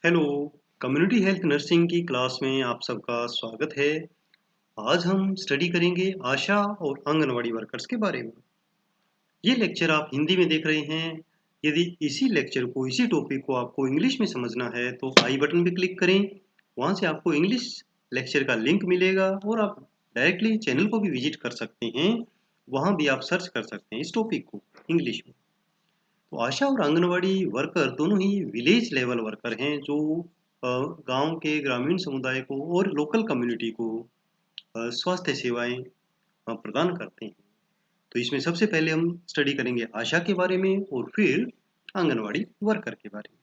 Hello, community health nursing की class में आप सबका स्वागत है। आज हम स्टडी करेंगे आशा और आंगनवाड़ी वर्कर्स के बारे में। ये लेक्चर आप हिंदी में देख रहे हैं। यदि इसी टॉपिक को आपको इंग्लिश में समझना है तो आई बटन पे क्लिक करें। वहाँ से आपको इंग्लिश लेक्चर का लिंक मिलेगा और आप डायरेक्टली चैनल को भी विजिट कर सकते हैं। वहाँ भी आप सर्च कर सकते हैं इस टॉपिक को इंग्लिश में। तो आशा और आंगनवाड़ी वर्कर दोनों ही विलेज लेवल वर्कर हैं जो गांव के ग्रामीण समुदाय को और लोकल कम्युनिटी को स्वास्थ्य सेवाएं प्रदान करते हैं। तो इसमें सबसे पहले हम स्टडी करेंगे आशा के बारे में और फिर आंगनवाड़ी वर्कर के बारे में।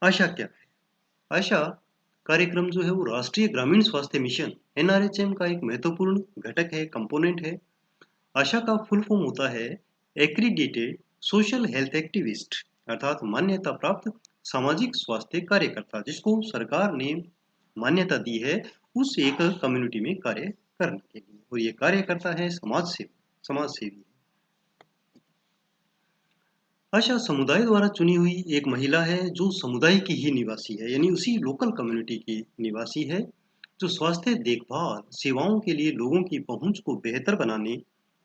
आशा क्या है? आशा कार्यक्रम जो है वो राष्ट्रीय ग्रामीण स्वास्थ्य मिशन एनआरएचएम का एक महत्वपूर्ण घटक है, कंपोनेंट है। आशा का फुल फॉर्म होता है एक्रीडिटेड सोशल हेल्थ एक्टिविस्ट, अर्थात मान्यता प्राप्त सामाजिक स्वास्थ्य कार्यकर्ता, जिसको सरकार ने मान्यता दी है उस एक कम्युनिटी में कार्य करने के लिए। और ये कार्य करता है समाज सेवी। आशा समुदाय द्वारा चुनी हुई एक महिला है जो समुदाय की ही निवासी है, यानी उसी लोकल कम्युनिटी की निवासी है, जो स्वास्थ्य देखभाल सेवाओं के लिए लोगों की पहुंच को बेहतर बनाने,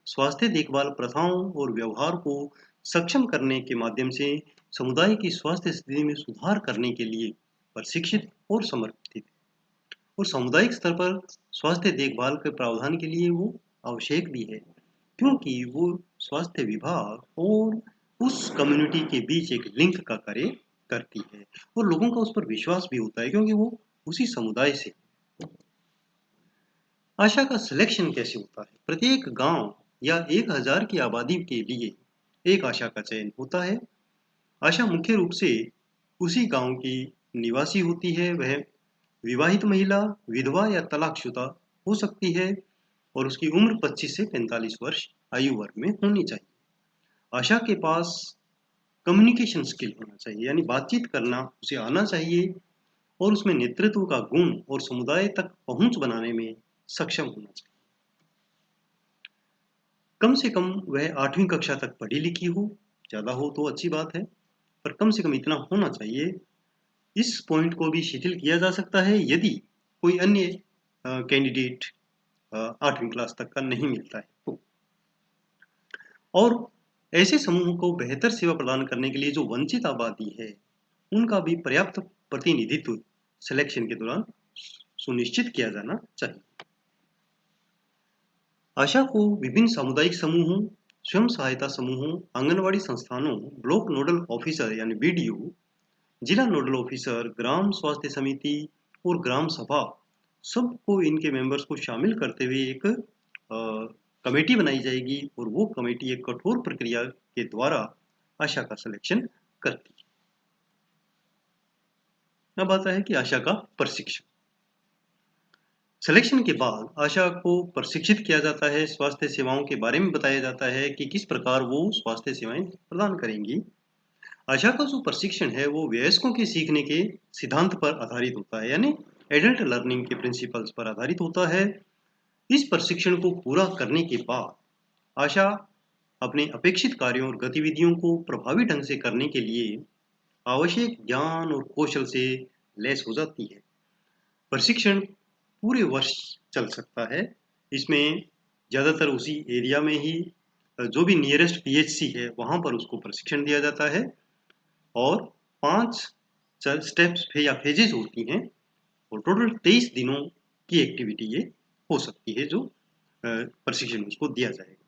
स्वास्थ्य देखभाल प्रथाओं और व्यवहार को सक्षम करने के माध्यम से समुदाय की स्वास्थ्य स्थिति में सुधार करने के लिए प्रशिक्षित और समर्पित है। और सामुदायिक स्तर पर स्वास्थ्य देखभाल के प्रावधान के लिए वो आवश्यक भी है, क्योंकि वो स्वास्थ्य विभाग और उस कम्युनिटी के बीच एक लिंक का कार्य करती है और लोगों का उस पर विश्वास भी होता है क्योंकि वो उसी समुदाय से। आशा का सिलेक्शन कैसे होता है? प्रत्येक गांव या 1000 की आबादी के लिए एक आशा का चयन होता है। आशा मुख्य रूप से उसी गांव की निवासी होती है। वह विवाहित महिला, विधवा या तलाकशुदा हो सकती है और उसकी उम्र 25 से 45 वर्ष आयु वर्ग में होनी चाहिए। आशा के पास कम्युनिकेशन स्किल होना चाहिए, यानी बातचीत करना उसे आना चाहिए और उसमें नेतृत्व का गुण और समुदाय तक पहुंच बनाने में सक्षम होना चाहिए। कम से कम वह 8वीं कक्षा तक पढ़ी लिखी हो, ज़्यादा हो तो अच्छी बात है, पर कम से कम इतना होना चाहिए। इस पॉइंट को भी शिथिल किया जा सकता है यदि कोई अन्य कैंडिडेट 8वीं क्लास तक का नहीं मिलता है तो। और ऐसे समूहों को बेहतर सेवा प्रदान करने के लिए जो वंचित आबादी है उनका भी पर्याप्त प्रतिनिधित्व सिलेक्शन के दौरान सुनिश्चित किया जाना चाहिए। आशा को विभिन्न सामुदायिक समूहों, स्वयं सहायता समूहों, आंगनवाड़ी संस्थानों, ब्लॉक नोडल ऑफिसर यानी बीडीओ, जिला नोडल ऑफिसर, ग्राम स्वास्थ्य समिति और ग्राम सभा, सबको इनके मेंबर्स को शामिल करते हुए एक कमेटी बनाई जाएगी और वो कमेटी एक कठोर प्रक्रिया के द्वारा आशा का सिलेक्शन करती है। अब आता है कि आशा का प्रशिक्षण। सिलेक्शन के बाद आशा को प्रशिक्षित किया जाता है, स्वास्थ्य सेवाओं के बारे में बताया जाता है कि किस प्रकार वो स्वास्थ्य सेवाएं प्रदान करेंगी। आशा का जो प्रशिक्षण है वो वयस्कों के सीखने के सिद्धांत पर आधारित होता है, यानी एडल्ट लर्निंग के प्रिंसिपल्स पर आधारित होता है। इस प्रशिक्षण को पूरा करने के बाद आशा अपने अपेक्षित कार्यों और गतिविधियों को प्रभावी ढंग से करने के लिए आवश्यक ज्ञान और कौशल से लैस हो जाती है। प्रशिक्षण पूरे वर्ष चल सकता है। इसमें ज़्यादातर उसी एरिया में ही जो भी नियरेस्ट पीएचसी है वहाँ पर उसको प्रशिक्षण दिया जाता है और 5 स्टेप्स या फेजेस होती हैं और टोटल 23 दिनों की एक्टिविटी ये हो सकती है जो प्रशिक्षण उसको दिया जाएगा।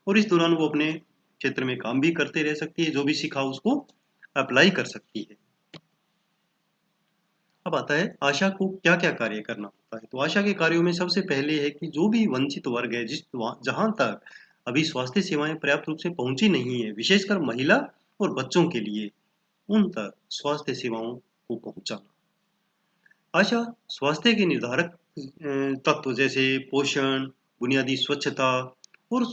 और इस दौरान वो अपने क्षेत्र में काम भी करते रह सकती है, जो भी सीखा उसको अप्लाई कर सकती है। अब आता है आशा को क्या क्या कार्य करना होता है। तो आशा के कार्यों में सबसे पहले है कि जो भी वंचित वर्ग है, जहां तक अभी स्वास्थ्य सेवाएं पर्याप्त रूप से पहुंची नहीं है, विशेषकर महिला और बच्चों के लिए, उन तक स्वास्थ्य सेवाओं को पहुंचाना। आशा स्वास्थ्य के निर्धारक तत्व जैसे पोषण, बुनियादी स्वच्छता और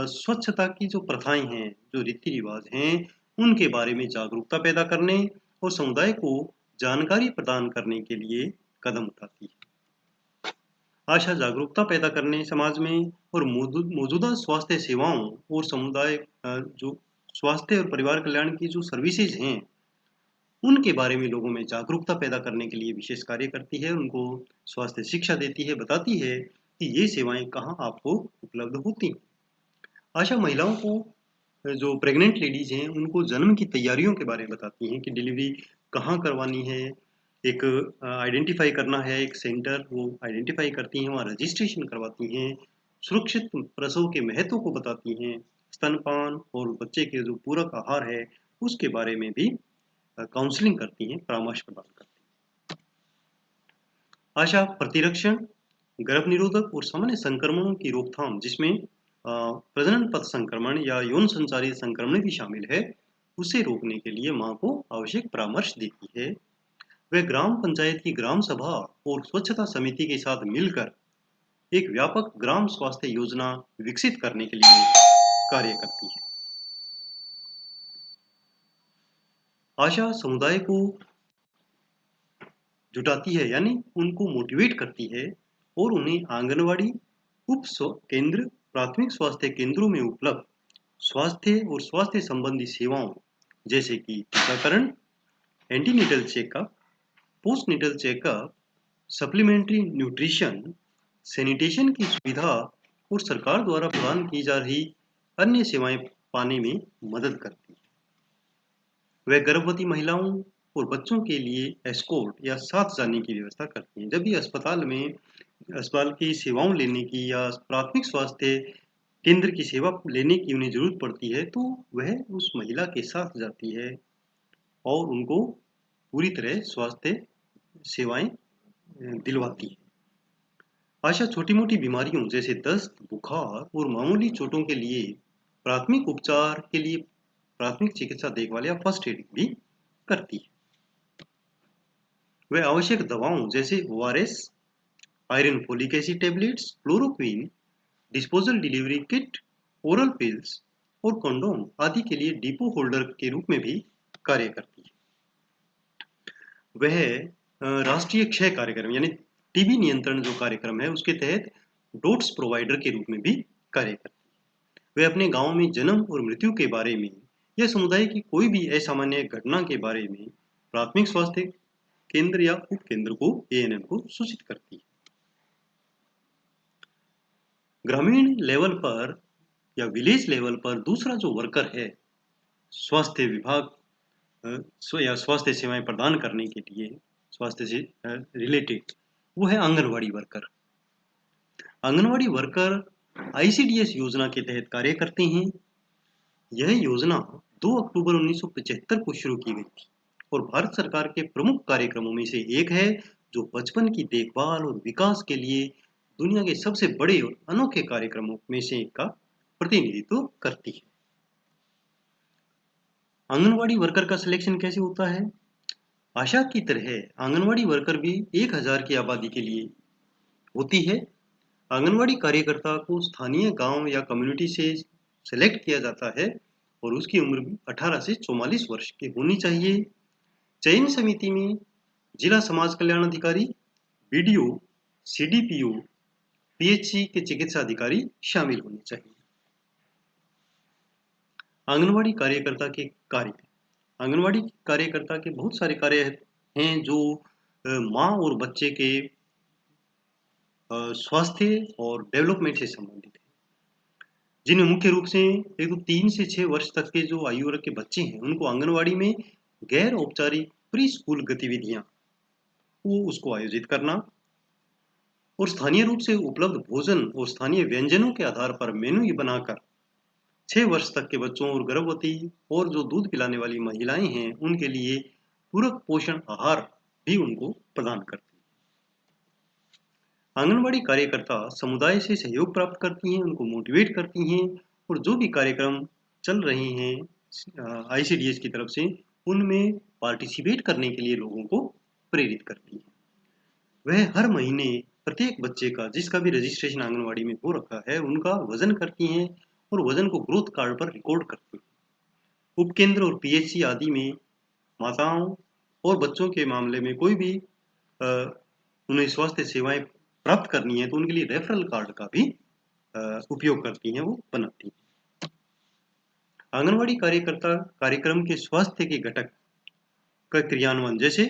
स्वच्छता की जो प्रथाएं हैं, जो रीति रिवाज हैं, उनके बारे में जागरूकता पैदा करने और समुदाय को जानकारी प्रदान करने के लिए कदम उठाती है। आशा जागरूकता पैदा करने समाज में और मौजूदा स्वास्थ्य सेवाओं और समुदाय जो स्वास्थ्य और परिवार कल्याण की जो सर्विसेज हैं उनके बारे में लोगों में जागरूकता पैदा करने के लिए विशेष कार्य करती है, उनको स्वास्थ्य शिक्षा देती है, बताती है कि ये सेवाएं कहाँ आपको उपलब्ध होती हैं। आशा महिलाओं को जो प्रेग्नेंट लेडीज हैं उनको जन्म की तैयारियों के बारे में बताती हैं कि डिलीवरी कहाँ करवानी है, एक आइडेंटिफाई करना है, एक सेंटर वो आइडेंटिफाई करती हैं, वहाँ रजिस्ट्रेशन करवाती हैं, सुरक्षित प्रसव के महत्व को बताती हैं, स्तनपान और बच्चे के जो पूरक आहार है उसके बारे में भी काउंसलिंग करती हैं, परामर्श प्रदान करती हैं। आशा प्रतिरक्षण, गर्भ निरोधक और सामान्य संक्रमणों की रोकथाम जिसमें प्रजनन पथ संक्रमण या यौन संचारित संक्रमण भी शामिल है, उसे रोकने के लिए मां को आवश्यक परामर्श देती है। वह ग्राम पंचायत की ग्राम सभा और स्वच्छता समिति के साथ मिलकर एक व्यापक ग्राम स्वास्थ्य योजना विकसित करने के लिए कार्य करती है। आशा समुदाय को जुटाती है, यानी उनको मोटिवेट करती है और उन्हें आंगनवाड़ी, उप केंद्र, प्राथमिक स्वास्थ्य केंद्रों में उपलब्ध स्वास्थ्य और स्वास्थ्य संबंधी सेवाओं जैसे कि टीकाकरण, antenatal checkup, postnatal checkup, supplementary nutrition, sanitation की सुविधा और सरकार द्वारा प्रदान की जा रही अन्य सेवाएं पाने में मदद करती है। वह गर्भवती महिलाओं और बच्चों के लिए एस्कॉर्ट या साथ जाने की व्यवस्था करती हैं। जब भी अस्पताल की सेवाओं लेने की या प्राथमिक स्वास्थ्य केंद्र की सेवा लेने की उन्हें जरूरत पड़ती है, तो वह उस महिला के साथ जाती है और उनको पूरी तरह स्वास्थ्य सेवाएं दिलवाती है। आशा छोटी-मोटी बीमारियों जैसे दस्त, बुखार और मामूली चोटों के लिए प्राथमिक उपचार के लिए प्राथमिक चिकित्सा देखभाल या फर्स्ट एड भी करती है। वह आवश्यक दवाओं जैसे ORS, iron folic acid tablets, chloroquine, disposal delivery kit, oral pills और कंडोम आदि के लिए डिपो होल्डर के रूप में भी कार्य करती है। वह राष्ट्रीय क्षय कार्यक्रम यानी टीबी नियंत्रण जो कार्यक्रम है उसके तहत डोट्स प्रोवाइडर के रूप में भी कार्य करती है। वह अपने गांव में जन्म और मृत्यु के बारे में या समुदाय की कोई भी असामान्य घटना के बारे में प्राथमिक स्वास्थ्य केंद्र या उप केंद्र को एएनएम को सूचित करती है। ग्रामीण लेवल पर या विलेज लेवल पर दूसरा जो वर्कर है स्वास्थ्य विभाग या स्वास्थ्य सेवाएं प्रदान करने के लिए स्वास्थ्य से रिलेटेड, वो है anganwadi worker. Anganwadi worker ICDS योजना के तहत कार्य करते हैं। यह योजना 2 अक्टूबर 1975 को शुरू की गई थी और भारत सरकार के प्रमुख कार्यक्रमों में से एक है जो बचपन की देखभाल और विकास के लिए दुनिया के सबसे बड़े और अनोखे कार्यक्रमों में से एक का प्रतिनिधित्व करती है। आंगनवाड़ी वर्कर का सिलेक्शन कैसे होता है? आशा की तरह आंगनवाड़ी वर्कर भी 1000 की आबादी के लिए होती है। आंगनवाड़ी कार्यकर्ता को स्थानीय गांव या कम्युनिटी से सिलेक्ट किया जाता है और उसकी उम्र भी 18 से 44 वर्ष की होनी चाहिए। चयन समिति में जिला समाज कल्याण अधिकारी, बीडीओ, सीडीपीओ, पीएचसी के चिकित्सा अधिकारी शामिल होने चाहिए। आंगनवाड़ी कार्यकर्ता के कार्य, आंगनवाड़ी कार्यकर्ता के बहुत सारे कार्य हैं जो माँ और बच्चे के स्वास्थ्य और डेवलपमेंट से संबंधित है, जिन्हें मुख्य रूप से एक तो 3 से 6 वर्ष तक के जो आयु वर्ग के बच्चे हैं उनको आंगनवाड़ी में गैर औपचारिक प्री स्कूल गतिविधियां वो उसको आयोजित करना और स्थानीय रूप से उपलब्ध भोजन और स्थानीय व्यंजनों के आधार पर मेनू बनाकर 6 वर्ष तक के बच्चों और गर्भवती और जो दूध पिलाने वाली महिलाएं हैं उनके लिए पूरक पोषण आहार भी उनको प्रदान करती है। आंगनवाड़ी कार्यकर्ता समुदाय से सहयोग प्राप्त करती हैं, उनको मोटिवेट करती हैं और जो भी कार्यक्रम चल रहे हैं आईसीडीएस की तरफ से उनमें पार्टिसिपेट करने के लिए लोगों को प्रेरित करती हैं। वह हर महीने प्रत्येक बच्चे का जिसका भी रजिस्ट्रेशन आंगनवाड़ी में हो रखा है उनका वजन करती हैं और वजन को ग्रोथ कार्ड पर रिकॉर्ड करती हैं। उपकेंद्र और पीएचसी आदि में माताओं और बच्चों के मामले में कोई भी उन्हें स्वास्थ्य सेवाएं प्राप्त करनी है तो उनके लिए रेफरल कार्ड का भी उपयोग करती हैं, वो बनाती हैं। आंगनवाड़ी कार्यकर्ता कार्यक्रम के स्वास्थ्य के घटक का क्रियान्वयन जैसे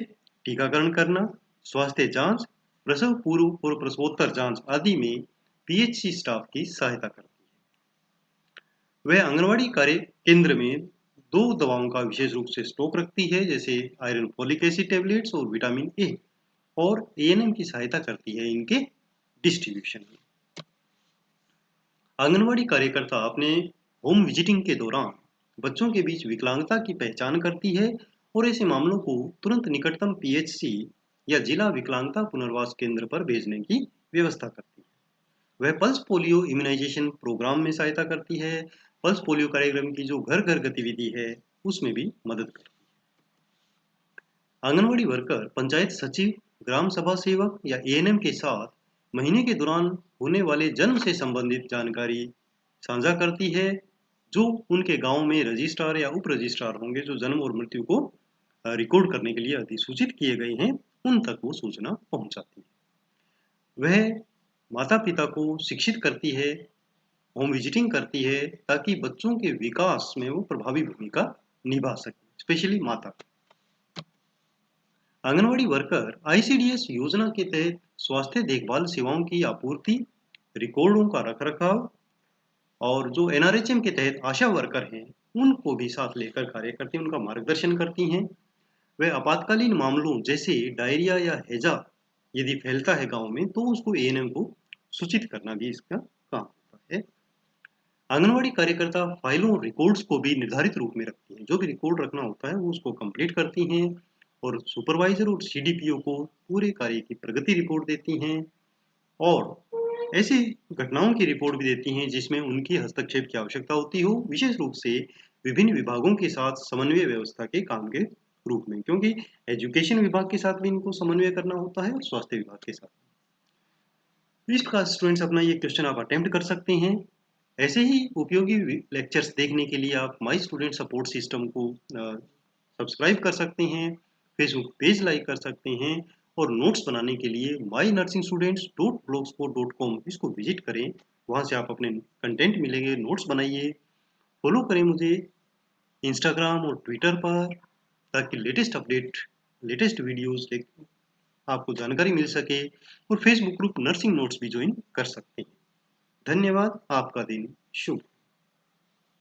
टीकाकरण करना, स्वास्थ्य जांच, प्रसव पूर्व और प्रसवोत्तर जांच आदि में पीएचसी स्टाफ की सहायता करती है। वह आंगनवाड़ी कार्य केंद्र में 2 दवाओं का विशेष रूप से स्टॉक रखती है, जैसे आयरन फोलिक एसिड टैबलेट्स और विटामिन ए, और एएनएम की सहायता करती है इनके डिस्ट्रीब्यूशन में। आंगनवाड़ी कार्यकर्ता अपने होम विजिटिंग के दौरान बच्चों के बीच विकलांगता की पहचान करती है और ऐसे मामलों को तुरंत निकटतम पीएचसी या जिला विकलांगता पुनर्वास केंद्र पर भेजने की व्यवस्था करती है। वह पल्स पोलियो इम्यूनाइजेशन प्रोग्राम में सहायता करती है। पल्स पोलियो कार्यक्रम की जो घर घर गतिविधि है उसमें भी मदद करती है। आंगनवाड़ी वर्कर पंचायत सचिव, ग्राम सभा सेवक या एएनएम के साथ महीने के दौरान होने वाले जन्म से संबंधित जानकारी साझा करती है, जो उनके गांव में रजिस्ट्रार या उप रजिस्ट्रार होंगे जो जन्म और मृत्यु को रिकॉर्ड करने के लिए अधिसूचित किए गए हैं, उन तक वो सूचना पहुंचाती है। वह माता पिता को शिक्षित करती है, होम विजिटिंग करती है, ताकि बच्चों के विकास में वो प्रभावी भूमिका निभा सके, स्पेशली माता। आंगनवाड़ी वर्कर आईसीडीएस योजना के तहत स्वास्थ्य देखभाल सेवाओं की आपूर्ति, रिकॉर्डों का रखरखाव और जो एनआरएचएम के तहत आशा वर्कर हैं उनको भी साथ लेकर कार्य करती हैं, उनका मार्गदर्शन करती हैं। वे आपातकालीन मामलों जैसे डायरिया या हैजा यदि फैलता है गांव में तो उसको एएनएम को सूचित करना भी इसका काम होता है। आंगनवाड़ी कार्यकर्ता फाइलों और रिकॉर्ड्स को भी निर्धारित रूप में रखती हैं। जो भी रिकॉर्ड रखना होता है वो उसको कंप्लीट करती हैं और सुपरवाइजर और सीडीपीओ को पूरे कार्य की प्रगति रिपोर्ट देती हैं और ऐसी घटनाओं की रिपोर्ट भी देती हैं जिसमें उनकी हस्तक्षेप की आवश्यकता होती हो, विशेष रूप से विभिन्न विभागों के साथ समन्वय व्यवस्था के काम के रूप में, क्योंकि एजुकेशन विभाग के साथ भी इनको समन्वय करना होता है और स्वास्थ्य विभाग के साथ। इस क्लास स्टूडेंट्स अपना ये क्वेश्चन आप अटेम्प्ट कर सकते हैं। ऐसे ही उपयोगी लेक्चर्स देखने के लिए आप माई स्टूडेंट सपोर्ट सिस्टम को सब्सक्राइब कर सकते हैं, फेसबुक पेज लाइक कर सकते हैं और नोट्स बनाने के लिए mynursingstudents.blogspot.com इसको विजिट करें। वहाँ से आप अपने कंटेंट मिलेंगे, नोट्स बनाइए। फॉलो करें मुझे इंस्टाग्राम और ट्विटर पर, ताकि लेटेस्ट अपडेट, लेटेस्ट वीडियोस आपको जानकारी मिल सके, और फेसबुक ग्रुप नर्सिंग नोट्स भी ज्वाइन कर सकते हैं। धन्यवाद। आपका दिन शुभ।